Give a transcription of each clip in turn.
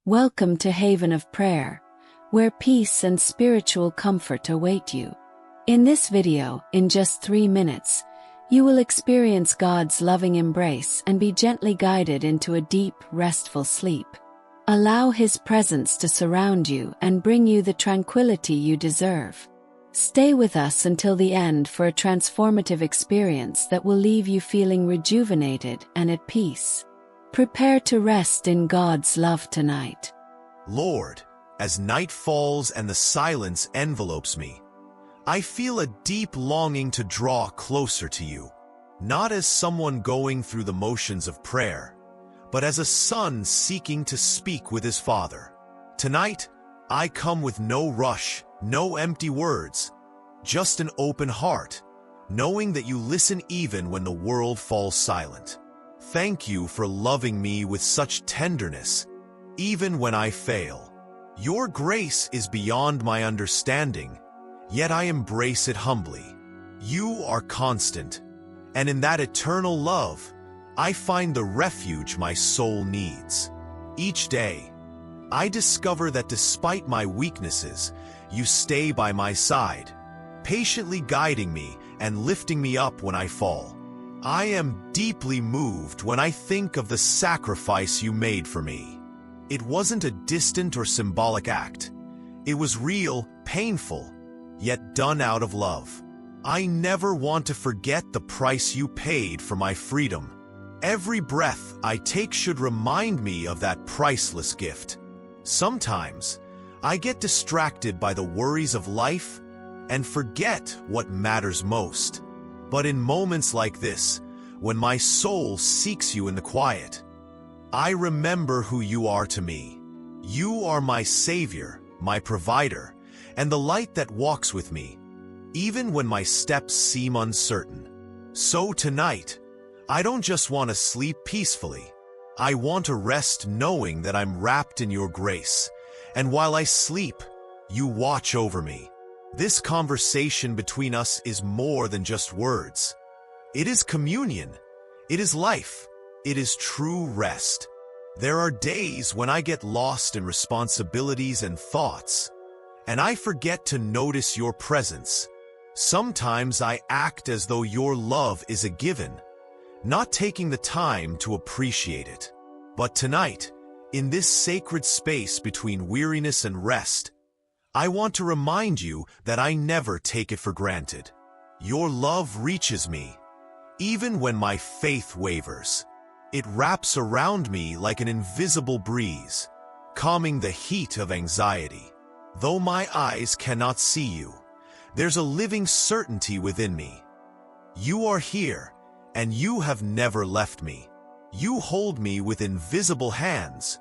Welcome to Haven of Prayer, where peace and spiritual comfort await you. In this video, in just 3 minutes, you will experience God's loving embrace and be gently guided into a deep, restful sleep. Allow His presence to surround you and bring you the tranquility you deserve. Stay with us until the end for a transformative experience that will leave you feeling rejuvenated and at peace. Prepare to rest in God's love tonight. Lord, as night falls and the silence envelopes me, I feel a deep longing to draw closer to you, not as someone going through the motions of prayer, but as a son seeking to speak with his father. Tonight, I come with no rush, no empty words, just an open heart, knowing that you listen even when the world falls silent. Thank you for loving me with such tenderness, even when I fail. Your grace is beyond my understanding, yet I embrace it humbly. You are constant, and in that eternal love, I find the refuge my soul needs. Each day, I discover that despite my weaknesses, you stay by my side, patiently guiding me and lifting me up when I fall. I am deeply moved when I think of the sacrifice you made for me. It wasn't a distant or symbolic act. It was real, painful, yet done out of love. I never want to forget the price you paid for my freedom. Every breath I take should remind me of that priceless gift. Sometimes, I get distracted by the worries of life and forget what matters most. But in moments like this, when my soul seeks you in the quiet, I remember who you are to me. You are my Savior, my provider, and the light that walks with me, even when my steps seem uncertain. So tonight, I don't just want to sleep peacefully. I want to rest knowing that I'm wrapped in your grace, and while I sleep, you watch over me. This conversation between us is more than just words. It is communion. It is life. It is true rest. There are days when I get lost in responsibilities and thoughts, and I forget to notice your presence. Sometimes I act as though your love is a given, not taking the time to appreciate it. But tonight, in this sacred space between weariness and rest, I want to remind you that I never take it for granted. Your love reaches me, even when my faith wavers. It wraps around me like an invisible breeze, calming the heat of anxiety. Though my eyes cannot see you, there's a living certainty within me. You are here, and you have never left me. You hold me with invisible hands,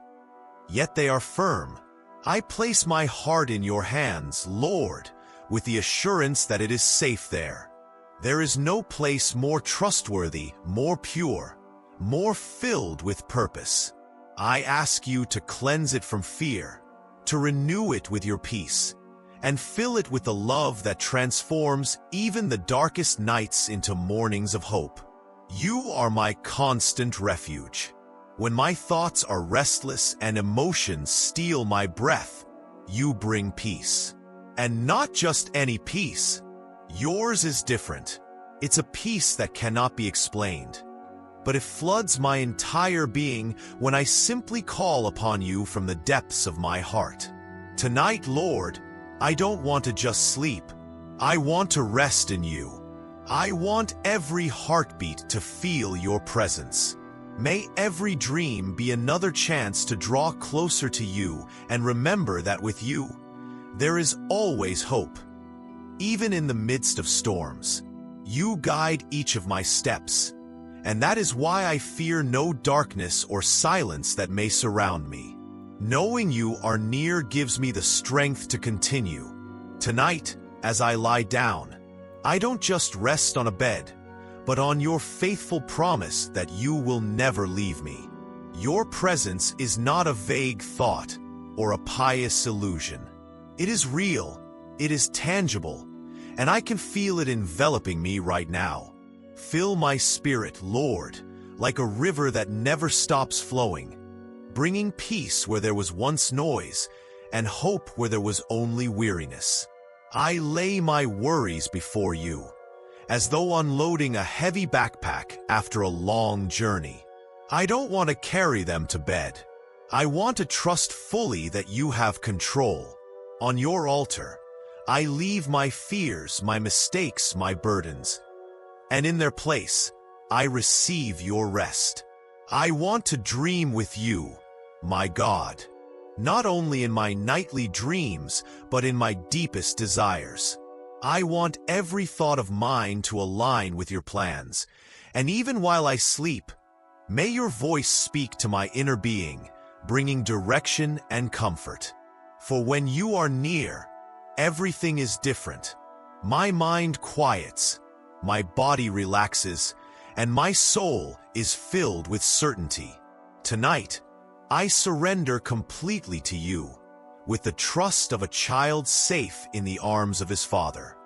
yet they are firm. I place my heart in your hands, Lord, with the assurance that it is safe there. There is no place more trustworthy, more pure, more filled with purpose. I ask you to cleanse it from fear, to renew it with your peace, and fill it with the love that transforms even the darkest nights into mornings of hope. You are my constant refuge. When my thoughts are restless and emotions steal my breath, you bring peace. And not just any peace. Yours is different. It's a peace that cannot be explained, but it floods my entire being when I simply call upon you from the depths of my heart. Tonight, Lord, I don't want to just sleep. I want to rest in you. I want every heartbeat to feel your presence. May every dream be another chance to draw closer to you and remember that with you, there is always hope. Even in the midst of storms, you guide each of my steps, and that is why I fear no darkness or silence that may surround me. Knowing you are near gives me the strength to continue. Tonight, as I lie down, I don't just rest on a bed, but on your faithful promise that you will never leave me. Your presence is not a vague thought or a pious illusion. It is real, it is tangible, and I can feel it enveloping me right now. Fill my spirit, Lord, like a river that never stops flowing, bringing peace where there was once noise, and hope where there was only weariness. I lay my worries before you, as though unloading a heavy backpack after a long journey. I don't want to carry them to bed. I want to trust fully that you have control. On your altar, I leave my fears, my mistakes, my burdens, and in their place, I receive your rest. I want to dream with you, my God, not only in my nightly dreams, but in my deepest desires. I want every thought of mine to align with your plans, and even while I sleep, may your voice speak to my inner being, bringing direction and comfort. For when you are near, everything is different. My mind quiets, my body relaxes, and my soul is filled with certainty. Tonight, I surrender completely to you, with the trust of a child safe in the arms of his father.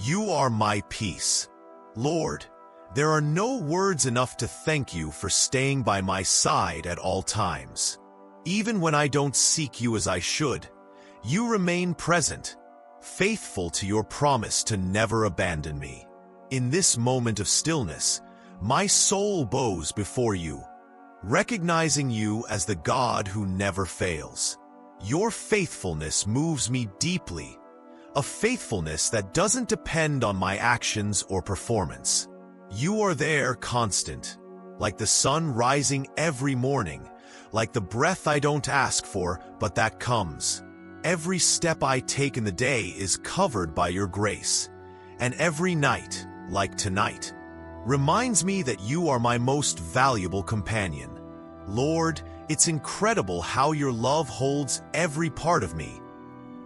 You are my peace. Lord, there are no words enough to thank you for staying by my side at all times. Even when I don't seek you as I should, you remain present, faithful to your promise to never abandon me. In this moment of stillness, my soul bows before you, recognizing you as the God who never fails. Your faithfulness moves me deeply, a faithfulness that doesn't depend on my actions or performance. You are there constant, like the sun rising every morning, like the breath I don't ask for, but that comes. Every step I take in the day is covered by your grace, and every night, like tonight, reminds me that you are my most valuable companion. Lord, it's incredible how your love holds every part of me.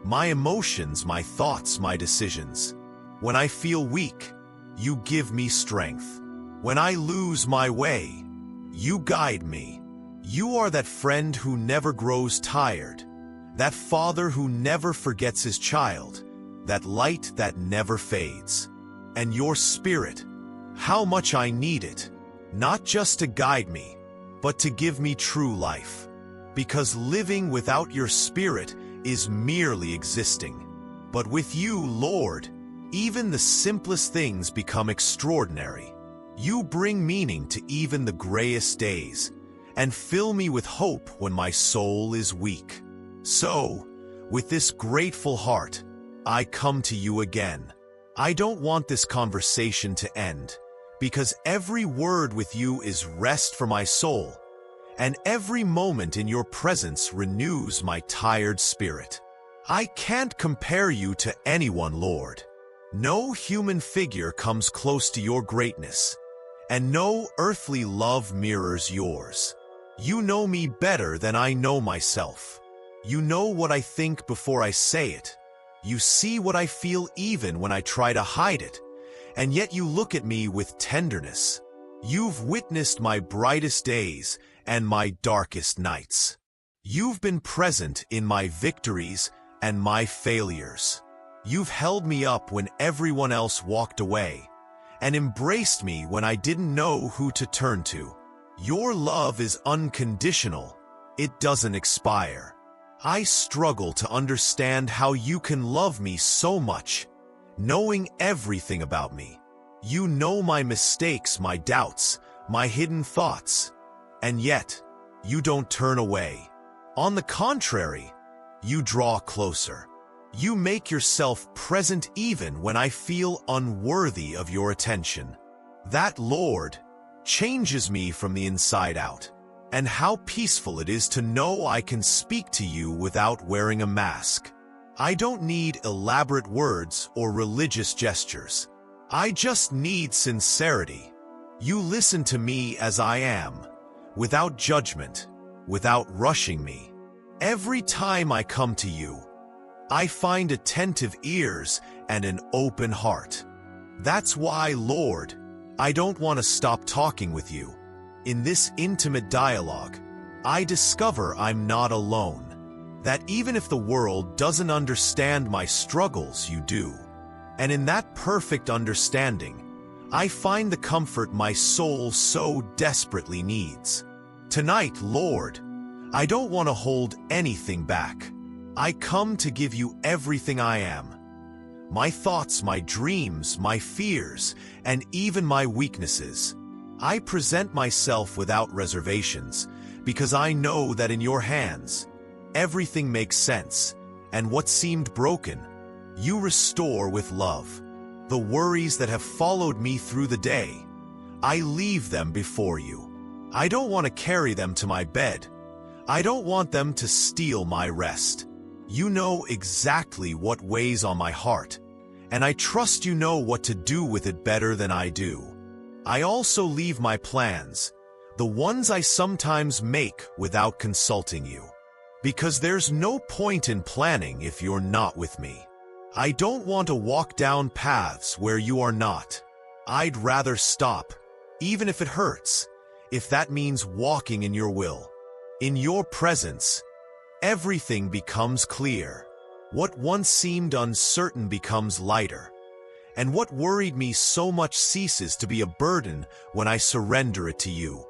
My emotions, my thoughts, my decisions. When I feel weak, you give me strength. When I lose my way, you guide me. You are that friend who never grows tired, that father who never forgets his child, that light that never fades. And your spirit, how much I need it, not just to guide me, but to give me true life. Because living without your spirit is merely existing. But with you, Lord, even the simplest things become extraordinary. You bring meaning to even the grayest days, and fill me with hope when my soul is weak. So, with this grateful heart, I come to you again. I don't want this conversation to end, because every word with you is rest for my soul, and every moment in your presence renews my tired spirit. I can't compare you to anyone, Lord. No human figure comes close to your greatness, and no earthly love mirrors yours. You know me better than I know myself. You know what I think before I say it. You see what I feel even when I try to hide it, and yet you look at me with tenderness. You've witnessed my brightest days and my darkest nights. You've been present in my victories and my failures. You've held me up when everyone else walked away, and embraced me when I didn't know who to turn to. Your love is unconditional. It doesn't expire. I struggle to understand how you can love me so much, knowing everything about me. You know my mistakes, my doubts, my hidden thoughts, and yet, you don't turn away. On the contrary, you draw closer. You make yourself present even when I feel unworthy of your attention. That, Lord, changes me from the inside out. And how peaceful it is to know I can speak to you without wearing a mask. I don't need elaborate words or religious gestures. I just need sincerity. You listen to me as I am, without judgment, without rushing me. Every time I come to you, I find attentive ears and an open heart. That's why, Lord, I don't want to stop talking with you. In this intimate dialogue, I discover I'm not alone, that even if the world doesn't understand my struggles, you do. And in that perfect understanding, I find the comfort my soul so desperately needs. Tonight, Lord, I don't want to hold anything back. I come to give you everything I am. My thoughts, my dreams, my fears, and even my weaknesses. I present myself without reservations, because I know that in your hands, everything makes sense, and what seemed broken, you restore with love. The worries that have followed me through the day, I leave them before you. I don't want to carry them to my bed. I don't want them to steal my rest. You know exactly what weighs on my heart, and I trust you know what to do with it better than I do. I also leave my plans, the ones I sometimes make without consulting you, because there's no point in planning if you're not with me. I don't want to walk down paths where you are not. I'd rather stop, even if it hurts, if that means walking in your will. In your presence, everything becomes clear. What once seemed uncertain becomes lighter, and what worried me so much ceases to be a burden when I surrender it to you.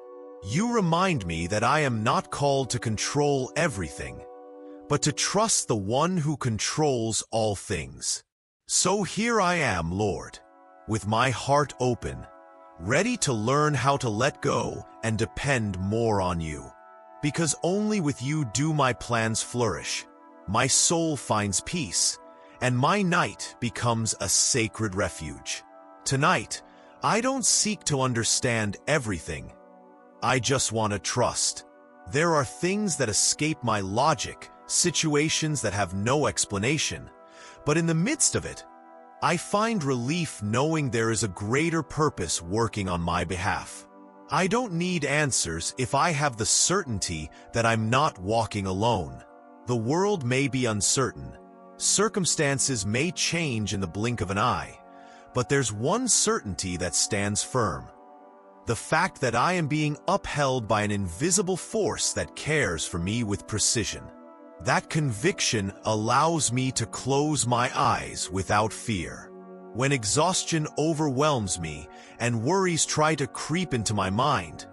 You remind me that I am not called to control everything, but to trust the one who controls all things. So here I am, Lord, with my heart open, ready to learn how to let go and depend more on you. Because only with you do my plans flourish, my soul finds peace, and my night becomes a sacred refuge. Tonight, I don't seek to understand everything. I just want to trust. There are things that escape my logic, situations that have no explanation, but in the midst of it, I find relief knowing there is a greater purpose working on my behalf. I don't need answers if I have the certainty that I'm not walking alone. The world may be uncertain. Circumstances may change in the blink of an eye, but there's one certainty that stands firm. The fact that I am being upheld by an invisible force that cares for me with precision. That conviction allows me to close my eyes without fear. When exhaustion overwhelms me and worries try to creep into my mind,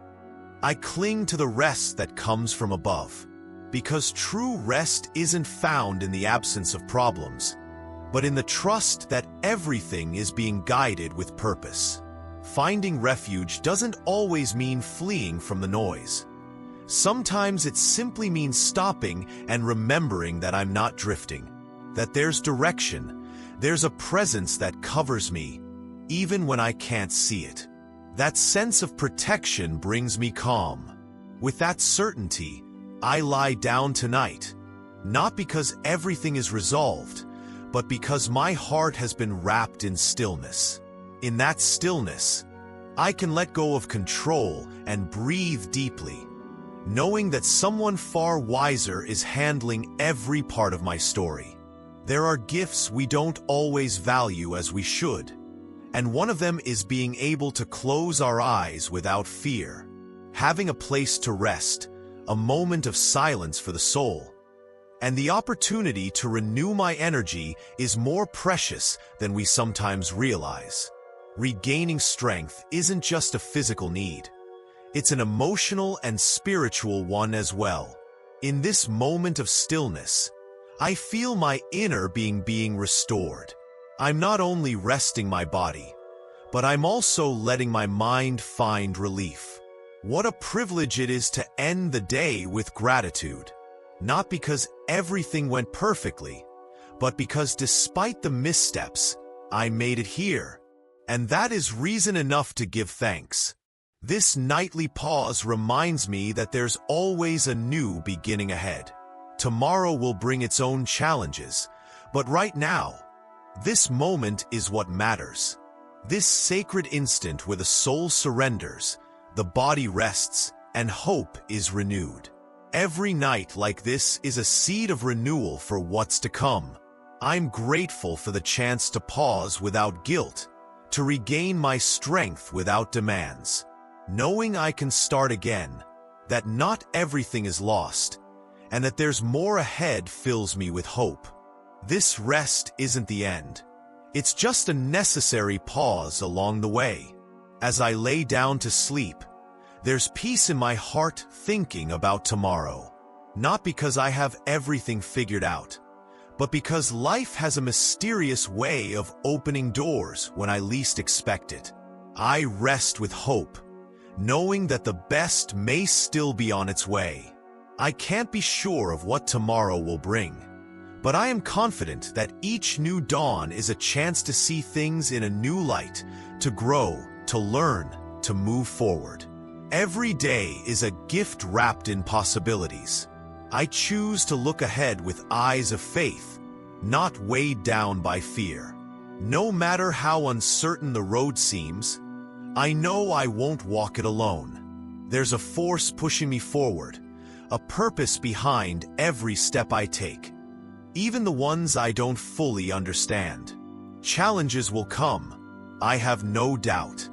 I cling to the rest that comes from above. Because true rest isn't found in the absence of problems, but in the trust that everything is being guided with purpose. Finding refuge doesn't always mean fleeing from the noise. Sometimes it simply means stopping and remembering that I'm not drifting, that there's direction, there's a presence that covers me, even when I can't see it. That sense of protection brings me calm. With that certainty, I lie down tonight, not because everything is resolved, but because my heart has been wrapped in stillness. In that stillness, I can let go of control and breathe deeply, knowing that someone far wiser is handling every part of my story. There are gifts we don't always value as we should, and one of them is being able to close our eyes without fear, having a place to rest, a moment of silence for the soul, and the opportunity to renew my energy is more precious than we sometimes realize. Regaining strength isn't just a physical need. It's an emotional and spiritual one as well. In this moment of stillness, I feel my inner being restored. I'm not only resting my body, but I'm also letting my mind find relief. What a privilege it is to end the day with gratitude. Not because everything went perfectly, but because despite the missteps, I made it here. And that is reason enough to give thanks. This nightly pause reminds me that there's always a new beginning ahead. Tomorrow will bring its own challenges, but right now, this moment is what matters. This sacred instant where the soul surrenders, the body rests, and hope is renewed. Every night like this is a seed of renewal for what's to come. I'm grateful for the chance to pause without guilt, to regain my strength without demands, knowing I can start again, that not everything is lost, and that there's more ahead fills me with hope. This rest isn't the end. It's just a necessary pause along the way. As I lay down to sleep, there's peace in my heart thinking about tomorrow. Not because I have everything figured out, but because life has a mysterious way of opening doors when I least expect it. I rest with hope, knowing that the best may still be on its way. I can't be sure of what tomorrow will bring, but I am confident that each new dawn is a chance to see things in a new light, to grow, to learn, to move forward. Every day is a gift wrapped in possibilities. I choose to look ahead with eyes of faith, not weighed down by fear. No matter how uncertain the road seems, I know I won't walk it alone. There's a force pushing me forward, a purpose behind every step I take, even the ones I don't fully understand. Challenges will come, I have no doubt,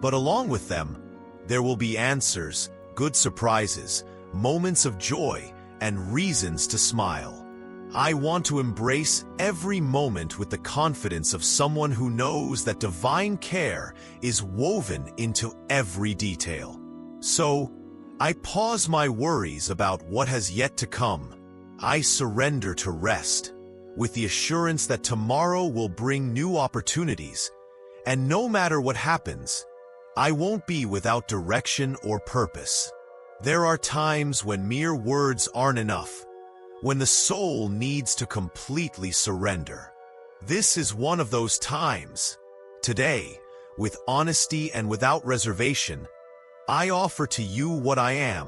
but along with them, there will be answers, good surprises, moments of joy, and reasons to smile. I want to embrace every moment with the confidence of someone who knows that divine care is woven into every detail. So, I pause my worries about what has yet to come. I surrender to rest, with the assurance that tomorrow will bring new opportunities, and no matter what happens, I won't be without direction or purpose. There are times when mere words aren't enough, when the soul needs to completely surrender. This is one of those times. Today, with honesty and without reservation, I offer to you what I am,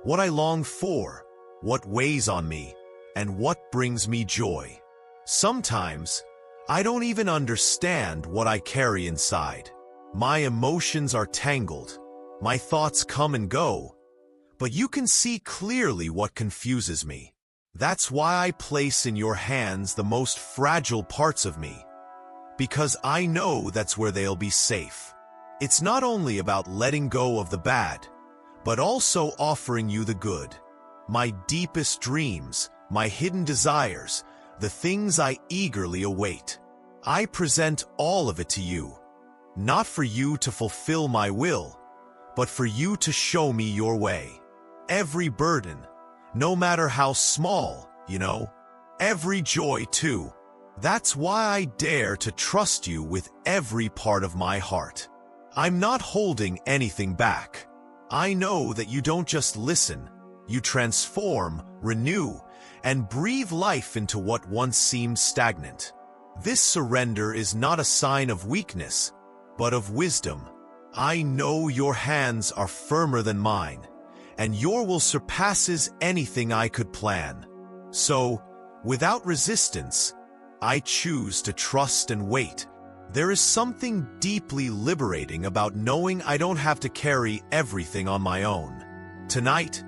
what I long for, what weighs on me, and what brings me joy. Sometimes, I don't even understand what I carry inside. My emotions are tangled, my thoughts come and go, but you can see clearly what confuses me. That's why I place in your hands the most fragile parts of me, because I know that's where they'll be safe. It's not only about letting go of the bad, but also offering you the good. My deepest dreams, my hidden desires, the things I eagerly await. I present all of it to you, not for you to fulfill my will, but for you to show me your way. Every burden, no matter how small, every joy too. That's why I dare to trust you with every part of my heart. I'm not holding anything back. I know that you don't just listen, you transform, renew, and breathe life into what once seemed stagnant. This surrender is not a sign of weakness, but of wisdom. I know your hands are firmer than mine, and your will surpasses anything I could plan. So, without resistance, I choose to trust and wait. There is something deeply liberating about knowing I don't have to carry everything on my own. Tonight,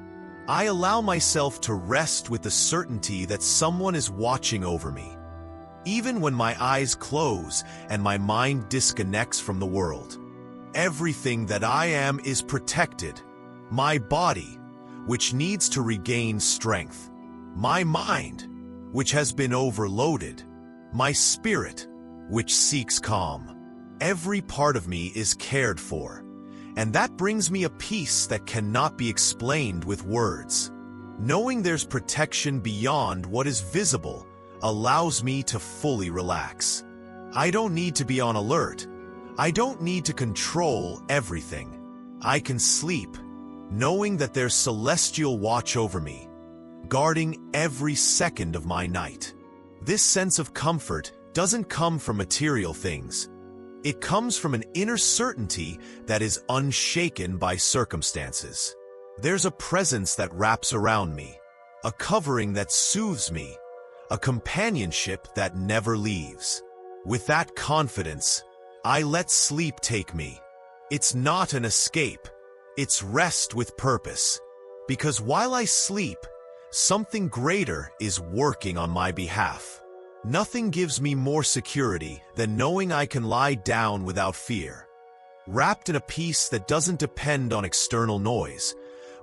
I allow myself to rest with the certainty that someone is watching over me, even when my eyes close and my mind disconnects from the world. Everything that I am is protected. My body, which needs to regain strength. My mind, which has been overloaded. My spirit, which seeks calm. Every part of me is cared for, and that brings me a peace that cannot be explained with words. Knowing there's protection beyond what is visible allows me to fully relax. I don't need to be on alert. I don't need to control everything. I can sleep, knowing that there's celestial watch over me, guarding every second of my night. This sense of comfort doesn't come from material things. It comes from an inner certainty that is unshaken by circumstances. There's a presence that wraps around me, a covering that soothes me, a companionship that never leaves. With that confidence, I let sleep take me. It's not an escape, it's rest with purpose. Because while I sleep, something greater is working on my behalf. Nothing gives me more security than knowing I can lie down without fear, wrapped in a peace that doesn't depend on external noise,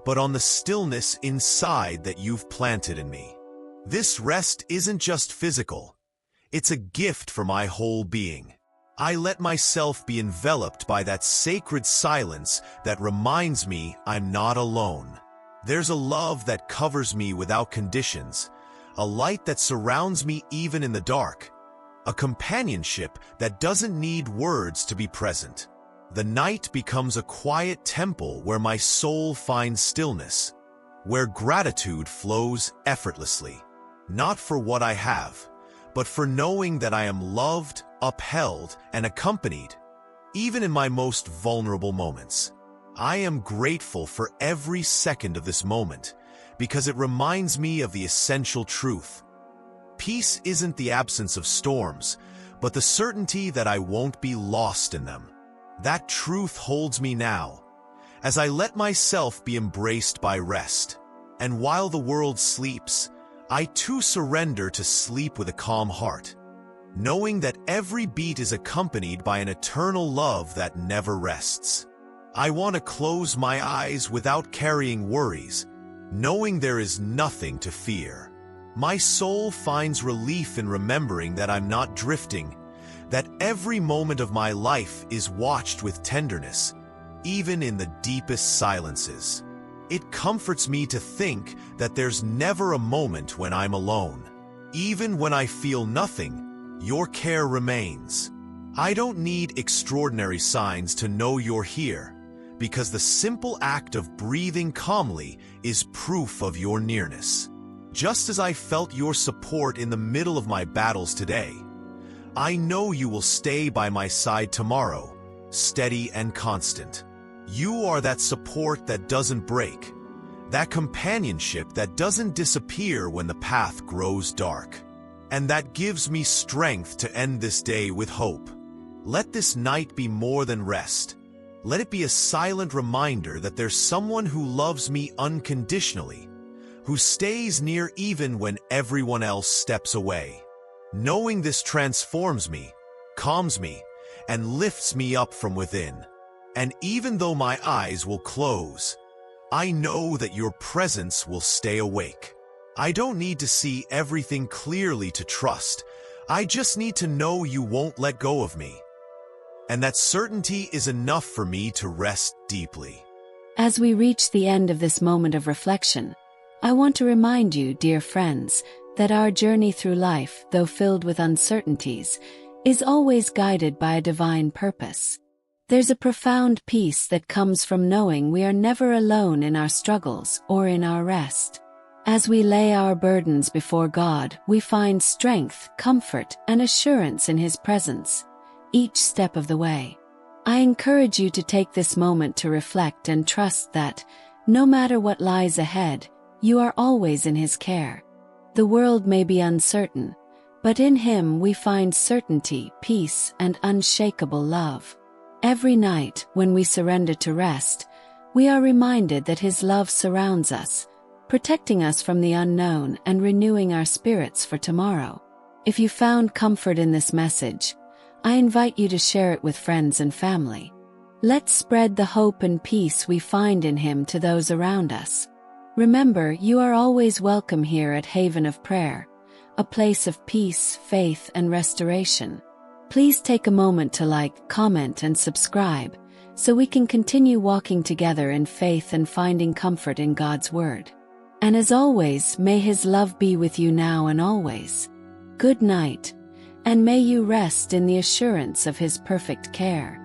but on the stillness inside that you've planted in me. This rest isn't just physical, it's a gift for my whole being. I let myself be enveloped by that sacred silence that reminds me I'm not alone. There's a love that covers me without conditions, a light that surrounds me even in the dark, a companionship that doesn't need words to be present. The night becomes a quiet temple where my soul finds stillness, where gratitude flows effortlessly, not for what I have, but for knowing that I am loved, upheld, and accompanied, even in my most vulnerable moments. I am grateful for every second of this moment because it reminds me of the essential truth. Peace isn't the absence of storms, but the certainty that I won't be lost in them. That truth holds me now, as I let myself be embraced by rest. And while the world sleeps, I too surrender to sleep with a calm heart, knowing that every beat is accompanied by an eternal love that never rests. I want to close my eyes without carrying worries, knowing there is nothing to fear. My soul finds relief in remembering that I'm not drifting, that every moment of my life is watched with tenderness, even in the deepest silences. It comforts me to think that there's never a moment when I'm alone. Even when I feel nothing, your care remains. I don't need extraordinary signs to know you're here, because the simple act of breathing calmly is proof of your nearness. Just as I felt your support in the middle of my battles today, I know you will stay by my side tomorrow, steady and constant. You are that support that doesn't break, that companionship that doesn't disappear when the path grows dark. And that gives me strength to end this day with hope. Let this night be more than rest. Let it be a silent reminder that there's someone who loves me unconditionally, who stays near even when everyone else steps away. Knowing this transforms me, calms me, and lifts me up from within. And even though my eyes will close, I know that your presence will stay awake. I don't need to see everything clearly to trust. I just need to know you won't let go of me. And that certainty is enough for me to rest deeply. As we reach the end of this moment of reflection, I want to remind you, dear friends, that our journey through life, though filled with uncertainties, is always guided by a divine purpose. There's a profound peace that comes from knowing we are never alone in our struggles or in our rest. As we lay our burdens before God, we find strength, comfort, and assurance in His presence, each step of the way. I encourage you to take this moment to reflect and trust that, no matter what lies ahead, you are always in His care. The world may be uncertain, but in Him we find certainty, peace, and unshakable love. Every night, when we surrender to rest, we are reminded that His love surrounds us, protecting us from the unknown and renewing our spirits for tomorrow. If you found comfort in this message, I invite you to share it with friends and family. Let's spread the hope and peace we find in Him to those around us. Remember, you are always welcome here at Haven of Prayer, a place of peace, faith, and restoration. Please take a moment to like, comment, and subscribe, so we can continue walking together in faith and finding comfort in God's Word. And as always, may His love be with you now and always. Good night, and may you rest in the assurance of His perfect care.